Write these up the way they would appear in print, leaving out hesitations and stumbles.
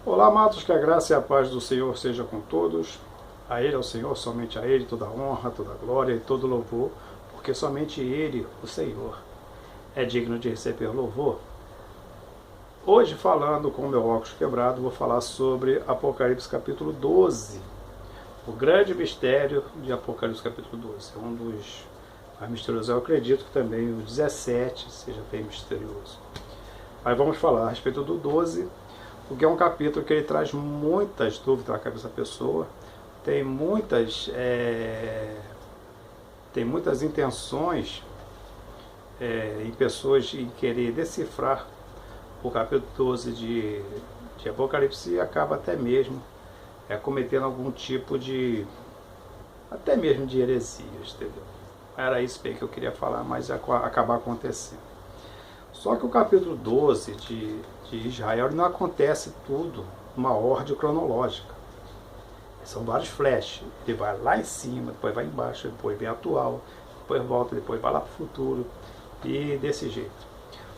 Olá, amados, que a graça e a paz do Senhor seja com todos. A Ele, ao Senhor, somente a Ele, toda a honra, toda a glória e todo louvor, porque somente Ele, o Senhor, é digno de receber louvor. Hoje, falando com o meu óculos quebrado, vou falar sobre Apocalipse capítulo 12. O grande mistério de Apocalipse capítulo 12. É um dos mais misteriosos. Eu acredito que também o 17 seja bem misterioso. Aí vamos falar a respeito do 12, porque é um capítulo que ele traz muitas dúvidas na cabeça da pessoa, tem muitas intenções em pessoas em querer decifrar o capítulo 12 de Apocalipse e acaba até mesmo cometendo algum tipo de, até mesmo de heresias, entendeu? Era isso bem que eu queria falar, mas acabar acontecendo. Só que o capítulo 12 de Israel não acontece tudo numa ordem cronológica. São vários flashes. Ele vai lá em cima, depois vai embaixo, depois vem atual, depois volta, depois vai lá para o futuro e desse jeito.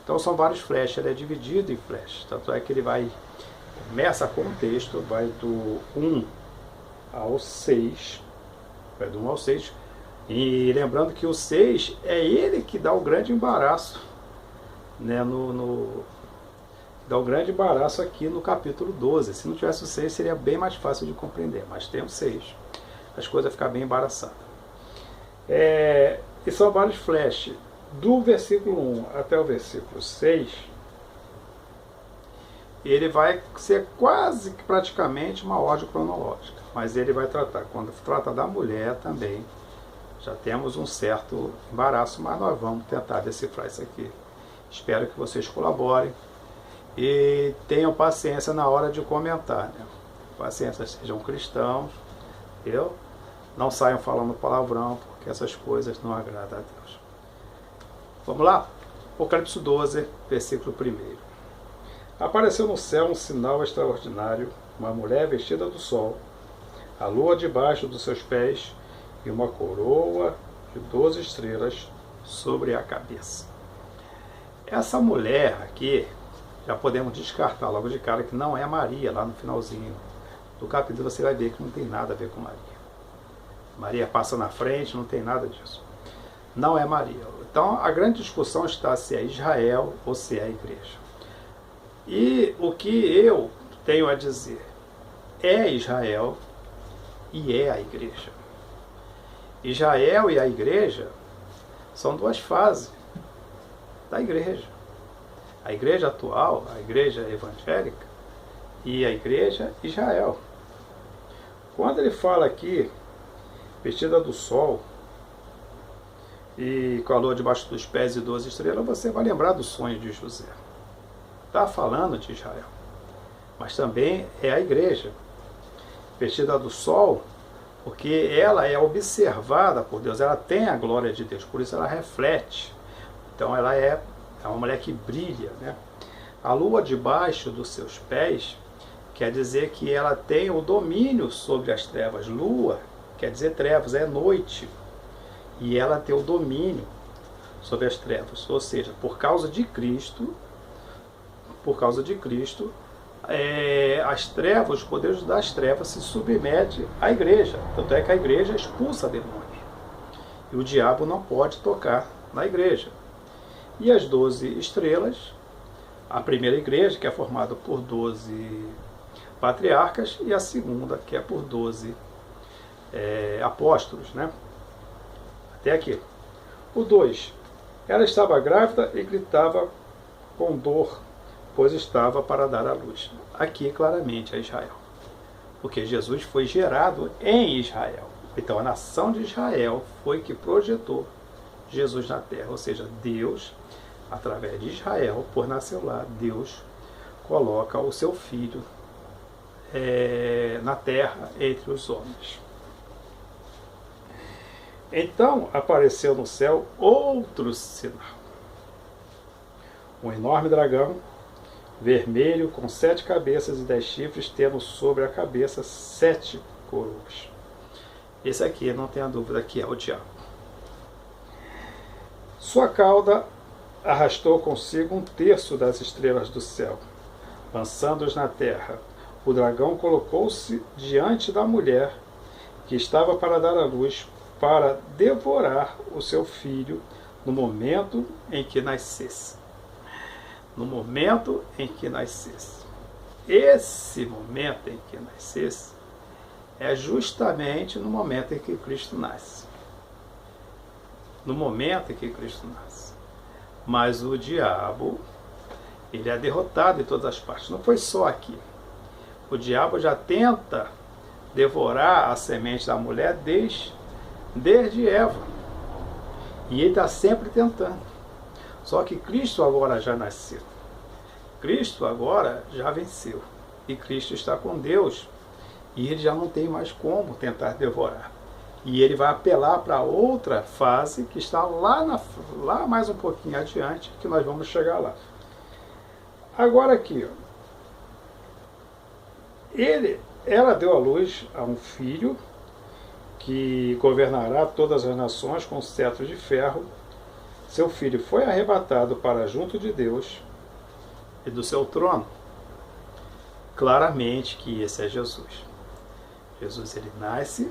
Então são vários flashes, ele é dividido em flashes. Tanto é que ele começa com o texto, vai do 1 ao 6, vai do 1 ao 6, e lembrando que o 6 é ele que dá o grande embaraço, né, dá um grande embaraço aqui no capítulo 12. Se não tivesse o 6 seria bem mais fácil de compreender, mas tem o 6, as coisas ficam bem embaraçadas. E são vários flashes. Do versículo 1 até o versículo 6, ele vai ser quase que praticamente uma ordem cronológica, mas ele vai tratar, quando trata da mulher também, já temos um certo embaraço, mas nós vamos tentar decifrar isso aqui. Espero que vocês colaborem e tenham paciência na hora de comentar, né? Paciência, sejam cristãos, entendeu? Não saiam falando palavrão, porque essas coisas não agradam a Deus. Vamos lá? Apocalipse 12, versículo 1. Apareceu no céu um sinal extraordinário, uma mulher vestida do sol, a lua debaixo dos seus pés e uma coroa de 12 estrelas sobre a cabeça. Essa mulher aqui, já podemos descartar logo de cara que não é Maria, lá no finalzinho do capítulo você vai ver que não tem nada a ver com Maria. Maria passa na frente, não tem nada disso. Não é Maria. Então a grande discussão está se é Israel ou se é a igreja. E o que eu tenho a dizer é Israel e é a igreja. Israel e a igreja são duas fases da igreja. A igreja atual, a igreja evangélica e a igreja Israel. Quando ele fala aqui, vestida do sol e com a lua debaixo dos pés e 12 estrelas, você vai lembrar do sonho de José. Está falando de Israel, mas também é a igreja. Vestida do sol, porque ela é observada por Deus, ela tem a glória de Deus, por isso ela reflete. Então ela é uma mulher que brilha, né? A lua debaixo dos seus pés quer dizer que ela tem o domínio sobre as trevas. Lua quer dizer trevas, é noite. E ela tem o domínio sobre as trevas. Ou seja, por causa de Cristo, as trevas, os poderes das trevas se submetem à igreja. Tanto é que a igreja expulsa demônios. E o diabo não pode tocar na igreja. E as 12 estrelas, a primeira igreja, que é formada por 12 patriarcas, e a segunda, que é por 12 apóstolos, né? Até aqui. O 2. Ela estava grávida e gritava com dor, pois estava para dar à luz. Aqui, claramente, é Israel. Porque Jesus foi gerado em Israel. Então, a nação de Israel foi que projetou Jesus na terra. Ou seja, Deus, através de Israel, por nascer lá, Deus coloca o seu filho na terra entre os homens. Então apareceu no céu outro sinal. Um enorme dragão, vermelho, com 7 cabeças e 10 chifres, tendo sobre a cabeça 7 coroas. Esse aqui, não tenha dúvida, que é o diabo. Sua cauda arrastou consigo 1/3 das estrelas do céu, lançando-os na terra. o dragão colocou-se diante da mulher que estava para dar à luz, para devorar o seu filho no momento em que nascesse. No momento em que nascesse. Esse momento em que nascesse é justamente no momento em que Cristo nasce. No momento em que Cristo nasce. Mas o diabo, ele é derrotado em todas as partes. Não foi só aqui. O diabo já tenta devorar a semente da mulher desde Eva. E ele está sempre tentando. Só que Cristo agora já nasceu. Cristo agora já venceu. E Cristo está com Deus. E ele já não tem mais como tentar devorar. E ele vai apelar para outra fase que está lá mais um pouquinho adiante, que nós vamos chegar lá. Agora aqui, ó. Ela deu à luz a um filho que governará todas as nações com cetro de ferro. Seu filho foi arrebatado para junto de Deus e do seu trono. Claramente que esse é Jesus. Jesus, ele nasce,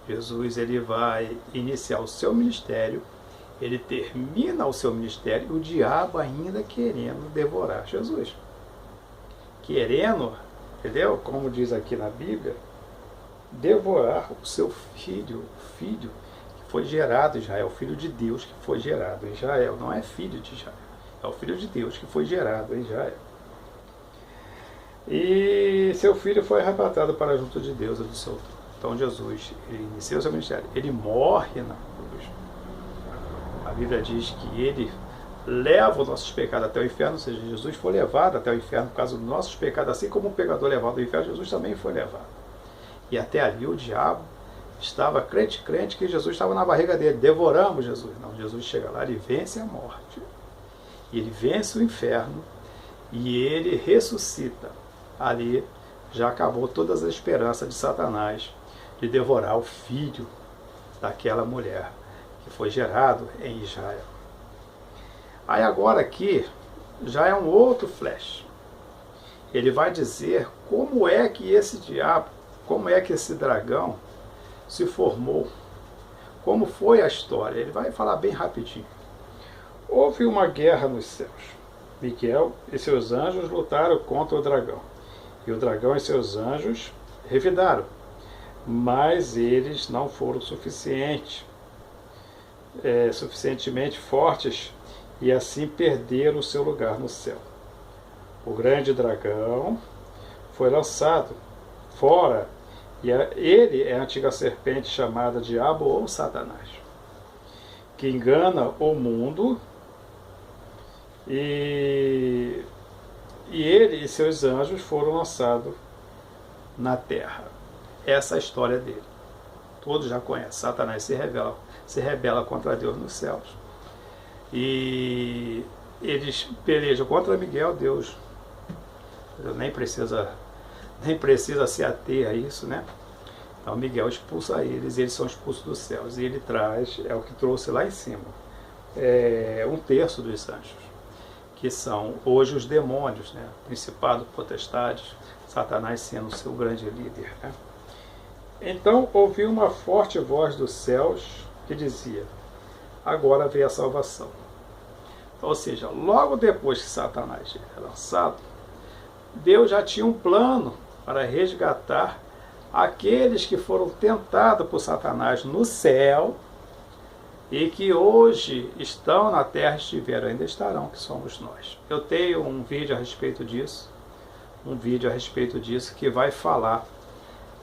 Jesus, ele vai iniciar o seu ministério, ele termina o seu ministério, e o diabo ainda querendo devorar Jesus. Querendo, entendeu? Como diz aqui na Bíblia, devorar o seu filho, o filho que foi gerado em Israel, o filho de Deus que foi gerado em Israel. Não é filho de Israel, é o filho de Deus que foi gerado em Israel. E seu filho foi arrebatado para junto de Deus e do seu trono. Então Jesus, ele inicia o seu ministério, ele morre na cruz. A Bíblia diz que ele leva os nossos pecados até o inferno, ou seja, Jesus foi levado até o inferno por causa dos nossos pecados, assim como o pecador levado ao inferno, Jesus também foi levado. E até ali o diabo estava crente que Jesus estava na barriga dele, devoramos Jesus. Não, Jesus chega lá, ele vence a morte, ele vence o inferno e ele ressuscita. Ali já acabou todas as esperanças de Satanás de devorar o filho daquela mulher que foi gerado em Israel. Aí agora aqui já é um outro flash. Ele vai dizer como é que esse diabo, como é que esse dragão se formou, como foi a história. Ele vai falar bem rapidinho. Houve uma guerra nos céus. Miguel e seus anjos lutaram contra o dragão. E o dragão e seus anjos revidaram, mas eles não foram suficientemente fortes e assim perderam o seu lugar no céu. O grande dragão foi lançado fora e ele é a antiga serpente chamada Diabo ou Satanás, que engana o mundo e ele e seus anjos foram lançados na terra. Essa é a história dele. Todos já conhecem. Satanás se rebela contra Deus nos céus. E eles pelejam contra Miguel, Deus. Nem precisa se ater a isso, né? Então Miguel expulsa eles, e eles são expulsos dos céus. E ele traz, é o que trouxe lá em cima, um terço dos anjos, que são hoje os demônios, né? Principado, potestades, Satanás sendo o seu grande líder, né? Então ouvi uma forte voz dos céus que dizia: agora veio a salvação. Ou seja, logo depois que Satanás é lançado, Deus já tinha um plano para resgatar aqueles que foram tentados por Satanás no céu e que hoje estão na terra, estiveram, ainda estarão, que somos nós. Eu tenho um vídeo a respeito disso, que vai falar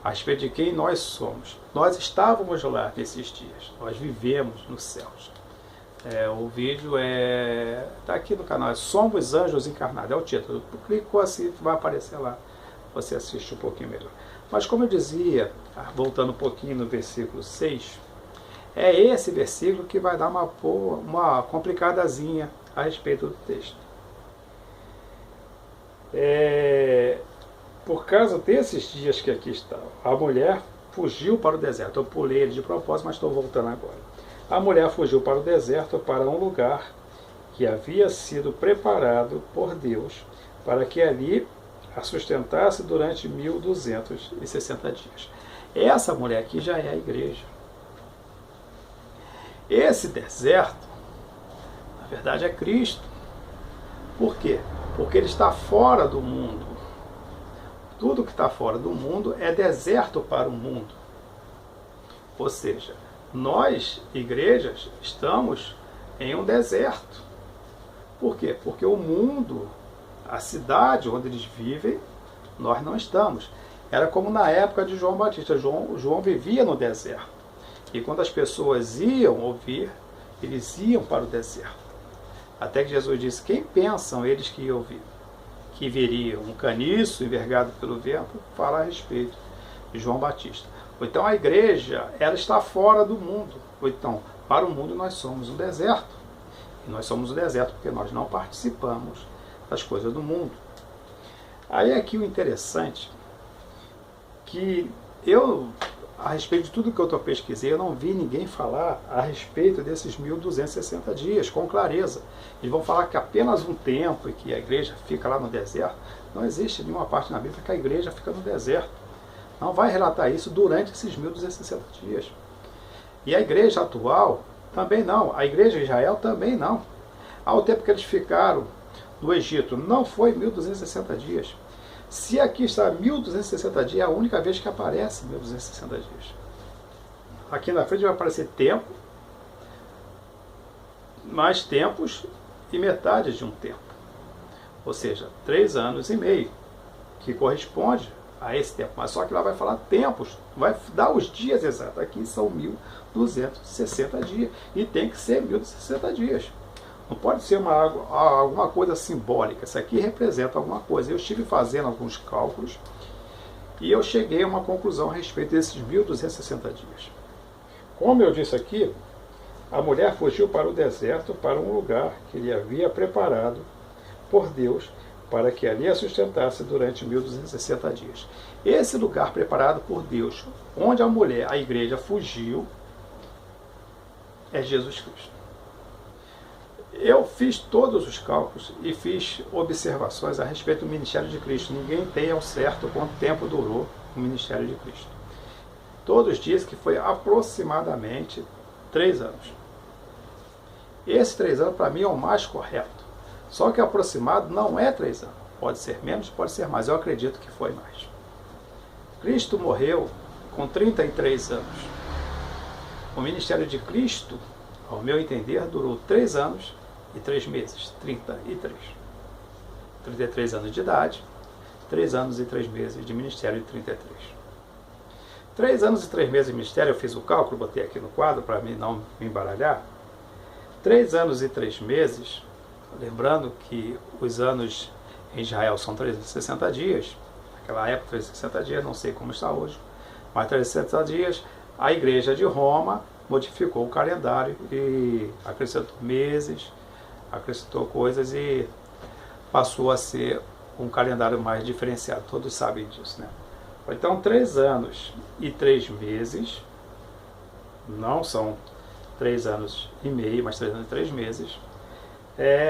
a respeito de quem nós somos. Nós estávamos lá nesses dias, nós vivemos nos céus. O vídeo está aqui no canal, Somos Anjos Encarnados, é o título. Clicou assim, vai aparecer lá, você assiste um pouquinho melhor. Mas como eu dizia, voltando um pouquinho no versículo 6, é esse versículo que vai dar uma complicadazinha a respeito do texto. Por causa desses dias que aqui estão, a mulher fugiu para o deserto. Eu pulei ele de propósito, mas estou voltando agora. A mulher fugiu para o deserto, para um lugar que havia sido preparado por Deus, para que ali a sustentar-se durante 1260 dias. Essa mulher aqui já é a igreja. Esse deserto, na verdade, é Cristo. Por quê? Porque ele está fora do mundo. Tudo que está fora do mundo é deserto para o mundo. Ou seja, nós, igrejas, estamos em um deserto. Por quê? Porque o mundo, a cidade onde eles vivem, nós não estamos. Era como na época de João Batista. João vivia no deserto. E quando as pessoas iam ouvir, eles iam para o deserto. Até que Jesus disse: quem pensam eles que iam ouvir? Que viriam um caniço envergado pelo vento falar a respeito de João Batista. Ou então a igreja, ela está fora do mundo. Ou então, para o mundo nós somos um deserto. E nós somos um deserto porque nós não participamos das coisas do mundo. Aí aqui o interessante, que eu, a respeito de tudo que eu pesquisei, eu não vi ninguém falar a respeito desses 1260 dias, com clareza. Eles vão falar que apenas um tempo e que a igreja fica lá no deserto. Não existe nenhuma parte na Bíblia que a igreja fica no deserto. Não vai relatar isso durante esses 1260 dias. E a igreja atual também não. A igreja de Israel também não. Ao tempo que eles ficaram no Egito, não foi 1260 dias. Se aqui está 1260 dias, é a única vez que aparece 1260 dias. Aqui na frente vai aparecer tempo, mais tempos e metade de um tempo. Ou seja, 3 anos e meio, que corresponde a esse tempo. Mas só que lá vai falar tempos, vai dar os dias exatos. Aqui são 1260 dias. E tem que ser 1260 dias. Não pode ser alguma coisa simbólica. Isso aqui representa alguma coisa. Eu estive fazendo alguns cálculos e eu cheguei a uma conclusão a respeito desses 1260 dias. Como eu disse aqui, a mulher fugiu para o deserto, para um lugar que lhe havia preparado por Deus, para que ali a sustentasse durante 1260 dias. Esse lugar preparado por Deus, onde a mulher, a igreja, fugiu, é Jesus Cristo. Eu fiz todos os cálculos e fiz observações a respeito do ministério de Cristo. Ninguém tem ao certo quanto tempo durou o ministério de Cristo. Todos dizem que foi aproximadamente 3 anos. Esses 3 anos, para mim, é o mais correto. Só que aproximado não é 3 anos. Pode ser menos, pode ser mais. Eu acredito que foi mais. Cristo morreu com 33 anos. O ministério de Cristo, ao meu entender, durou 3 anos e 3 meses. 33 anos de idade, 3 anos e 3 meses de ministério de 33. 3 anos e 3 meses de ministério, eu fiz o cálculo, botei aqui no quadro para mim não me embaralhar. 3 anos e 3 meses, lembrando que os anos em Israel são 360 dias, naquela época 360 dias, não sei como está hoje, mas 360 dias, a igreja de Roma modificou o calendário e acrescentou meses, acrescentou coisas e passou a ser um calendário mais diferenciado. Todos sabem disso, né? Então, 3 anos e 3 meses, não são 3 anos e meio, mas 3 anos e 3 meses,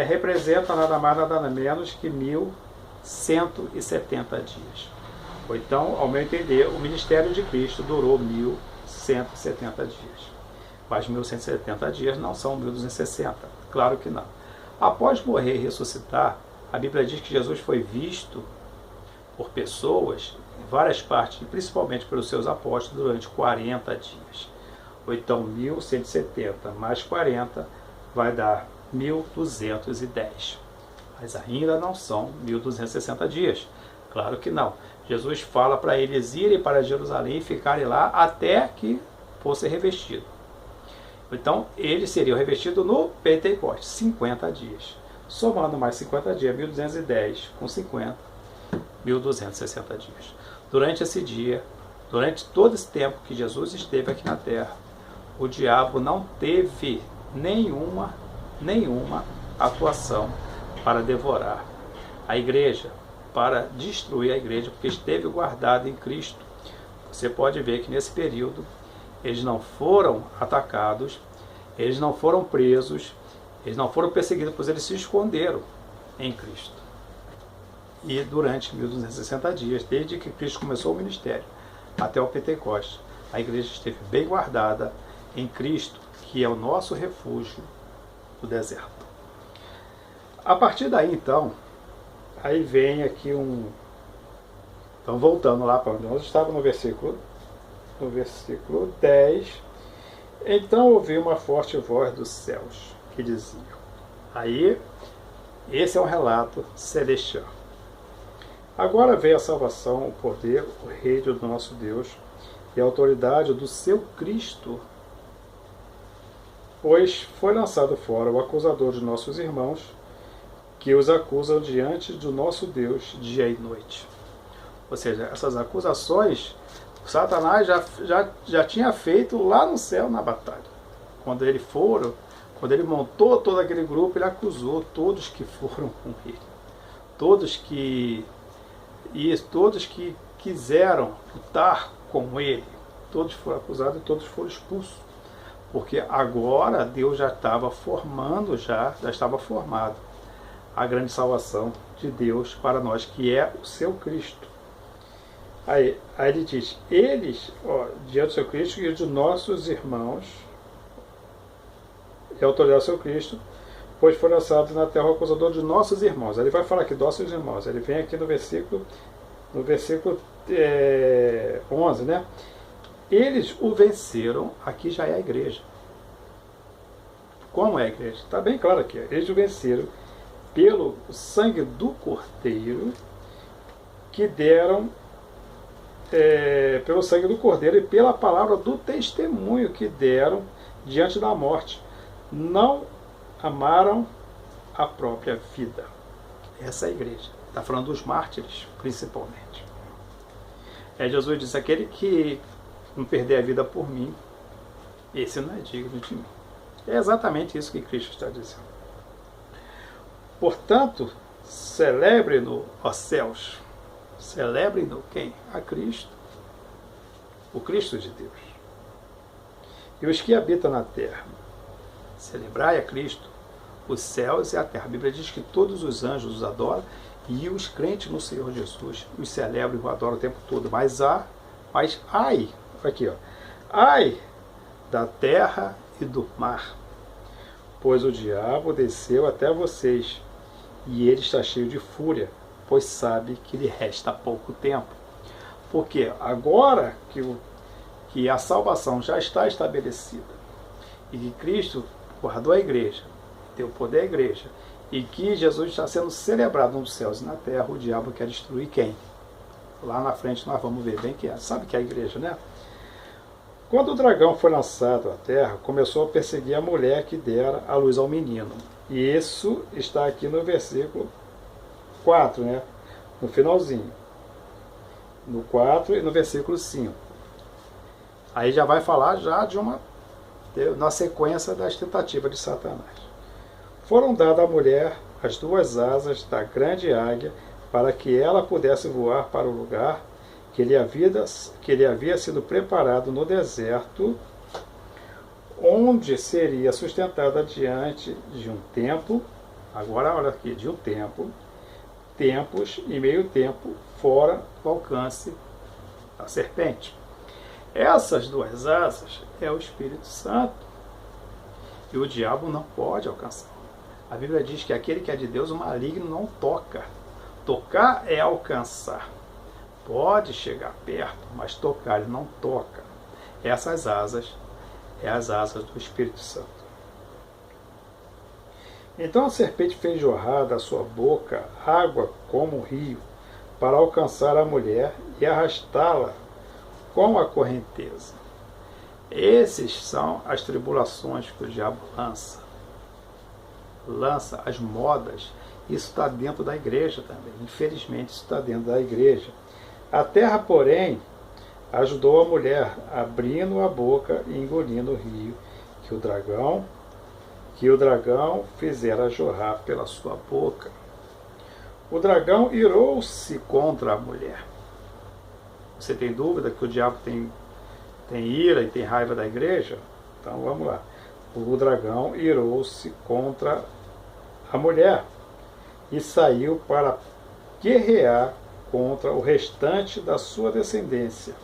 representa nada mais, nada menos que 1170 dias. Ou então, ao meu entender, o ministério de Cristo durou 1170 dias. Mas 1170 dias não são 1260. Claro que não. Após morrer e ressuscitar, a Bíblia diz que Jesus foi visto por pessoas em várias partes, e principalmente pelos seus apóstolos, durante 40 dias. Ou então 1170 mais 40 vai dar 1210. Mas ainda não são 1260 dias. Claro que não. Jesus fala para eles irem para Jerusalém e ficarem lá até que fosse revestido. Então, eles seriam revestidos no Pentecostes, 50 dias. Somando mais 50 dias, 1210 com 50, 1260 dias. Durante esse dia, durante todo esse tempo que Jesus esteve aqui na terra, o diabo não teve nenhuma atuação para devorar a igreja, para destruir a igreja, porque esteve guardado em Cristo. Você pode ver que nesse período eles não foram atacados, eles não foram presos, eles não foram perseguidos, pois eles se esconderam em Cristo. e durante 1260 dias, desde que Cristo começou o ministério até o Pentecostes, a igreja esteve bem guardada em Cristo, que é o nosso refúgio no deserto. A partir daí, então, aí vem aqui Então, voltando lá para onde nós estávamos, no versículo 10. Então ouvi uma forte voz dos céus, que dizia. Aí, esse é um relato celestial. Agora vem a salvação, o poder, o reino do nosso Deus e a autoridade do seu Cristo, pois foi lançado fora o acusador de nossos irmãos, que os acusam diante do nosso Deus dia e noite. Ou seja, essas acusações, Satanás já tinha feito lá no céu na batalha. Quando ele montou todo aquele grupo, ele acusou todos que foram com ele. Todos que quiseram lutar com ele, todos foram acusados e todos foram expulsos. Porque agora Deus já estava estava formado a grande salvação de Deus para nós, que é o seu Cristo. Aí ele diz, eles, diante do seu Cristo e de nossos irmãos, e a autoridade do seu Cristo, pois foi lançado na terra o acusador de nossos irmãos. Ele vai falar aqui, nossos irmãos. Ele vem aqui no versículo 11, né? Eles o venceram, aqui já é a igreja. Como é a igreja? Está bem claro aqui. Eles o venceram pelo sangue do Cordeiro, que deram, pelo sangue do Cordeiro e pela palavra do testemunho que deram diante da morte. Não amaram a própria vida. Essa é a igreja. Está falando dos mártires, principalmente. Jesus diz, aquele que não perder a vida por mim, esse não é digno de mim. É exatamente isso que Cristo está dizendo. Portanto, celebrem-no, ó céus. Celebrem-no quem? A Cristo. O Cristo de Deus. E os que habitam na terra. Celebrai a Cristo, os céus e a terra. A Bíblia diz que todos os anjos os adoram e os crentes no Senhor Jesus os celebram e o adoram o tempo todo. Mas ai, aqui, ai da terra e do mar, pois o diabo desceu até vocês e ele está cheio de fúria, pois sabe que lhe resta pouco tempo. Porque agora que a salvação já está estabelecida e que Cristo guardou a igreja, deu poder à igreja, e que Jesus está sendo celebrado nos céus e na terra, o diabo quer destruir quem? Lá na frente nós vamos ver bem que é. Sabe que é a igreja, né? Quando o dragão foi lançado à terra, começou a perseguir a mulher que dera a luz ao menino. E isso está aqui no versículo 4, né? No finalzinho. No 4 e no versículo 5. Aí já vai falar já na sequência das tentativas de Satanás. Foram dadas à mulher as duas asas da grande águia para que ela pudesse voar para o lugar que lhe havia sido preparado no deserto, onde seria sustentada diante de um tempo, agora olha aqui, de um tempo, tempos e meio tempo fora do alcance da serpente. Essas duas asas é o Espírito Santo, e o diabo não pode alcançar. A Bíblia diz que aquele que é de Deus, o maligno não toca. Tocar é alcançar. Pode chegar perto, mas tocar ele não toca. Essas asas é as asas do Espírito Santo. Então a serpente fez jorrar da sua boca água como um rio, para alcançar a mulher e arrastá-la com a correnteza. Esses são as tribulações que o diabo lança. Lança as modas. Isso está dentro da igreja também. Infelizmente, isso está dentro da igreja. A terra, porém, ajudou a mulher, abrindo a boca e engolindo o rio que o dragão fizera jorrar pela sua boca. O dragão irou-se contra a mulher. Você tem dúvida que o diabo tem ira e tem raiva da igreja? Então vamos lá. O dragão irou-se contra a mulher e saiu para guerrear contra o restante da sua descendência.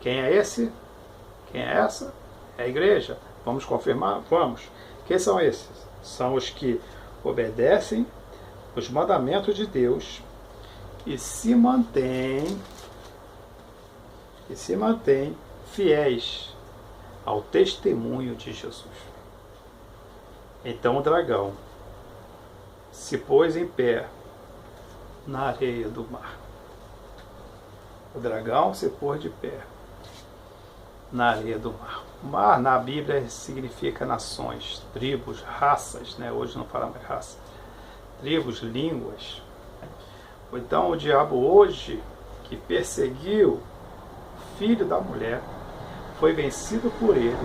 Quem é esse? Quem é essa? É a igreja. Vamos confirmar? Vamos. Quem são esses? São os que obedecem os mandamentos de Deus e se mantêm fiéis ao testemunho de Jesus. Então o dragão se pôs em pé na areia do mar. O dragão se pôs de pé na areia do mar. O mar na Bíblia significa nações, tribos, raças, né? Hoje não fala mais raça. Tribos, línguas. Então o diabo hoje, que perseguiu o filho da mulher, foi vencido por ele,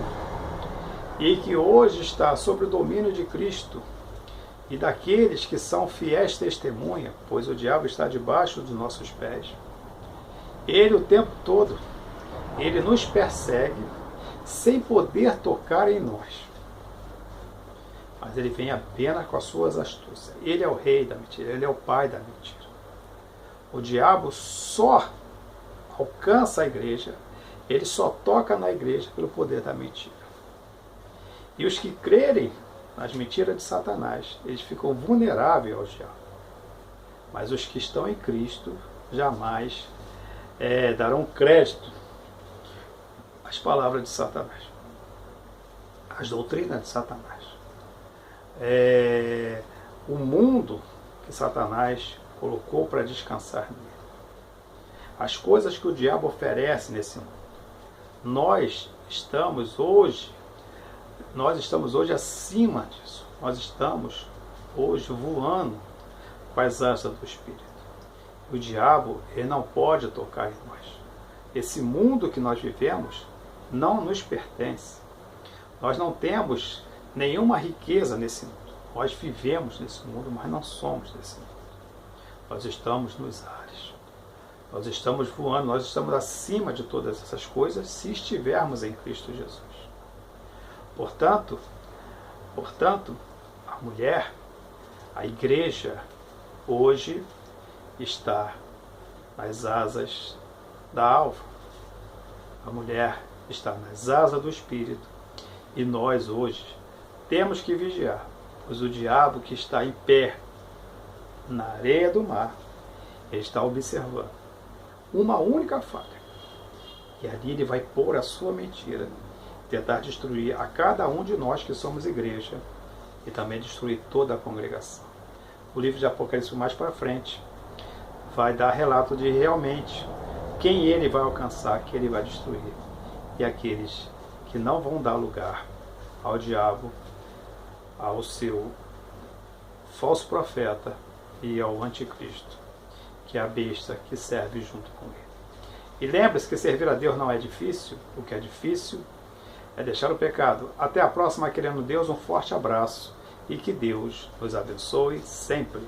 e que hoje está sob o domínio de Cristo e daqueles que são fiéis testemunha, pois o diabo está debaixo dos nossos pés. Ele o tempo todo, ele nos persegue sem poder tocar em nós. Mas ele vem apenas com as suas astúcias. Ele é o rei da mentira, ele é o pai da mentira. O diabo só alcança a igreja, ele só toca na igreja pelo poder da mentira. E os que crerem nas mentiras de Satanás, eles ficam vulneráveis ao diabo. Mas os que estão em Cristo jamais darão crédito às palavras de Satanás, às doutrinas de Satanás. O mundo que Satanás colocou para descansar nele. As coisas que o diabo oferece nesse mundo. Nós estamos hoje acima disso. Nós estamos hoje voando com as asas do Espírito. O diabo, ele não pode tocar em nós. Esse mundo que nós vivemos não nos pertence. Nós não temos nenhuma riqueza nesse mundo. Nós vivemos nesse mundo, mas não somos desse mundo. Nós estamos nos ares. Nós estamos voando, nós estamos acima de todas essas coisas se estivermos em Cristo Jesus. Portanto, a mulher, a igreja, hoje está nas asas da alva. A mulher está nas asas do Espírito. E nós hoje temos que vigiar, pois o diabo que está em pé na areia do mar, ele está observando uma única faca. E ali ele vai pôr a sua mentira, tentar destruir a cada um de nós que somos igreja e também destruir toda a congregação. O livro de Apocalipse, mais para frente, vai dar relato de realmente quem ele vai alcançar, que ele vai destruir, e aqueles que não vão dar lugar ao diabo, ao seu falso profeta e ao anticristo, que é a besta que serve junto com ele. E lembre-se que servir a Deus não é difícil. O que é difícil é deixar o pecado. Até a próxima, querendo Deus, um forte abraço e que Deus nos abençoe sempre.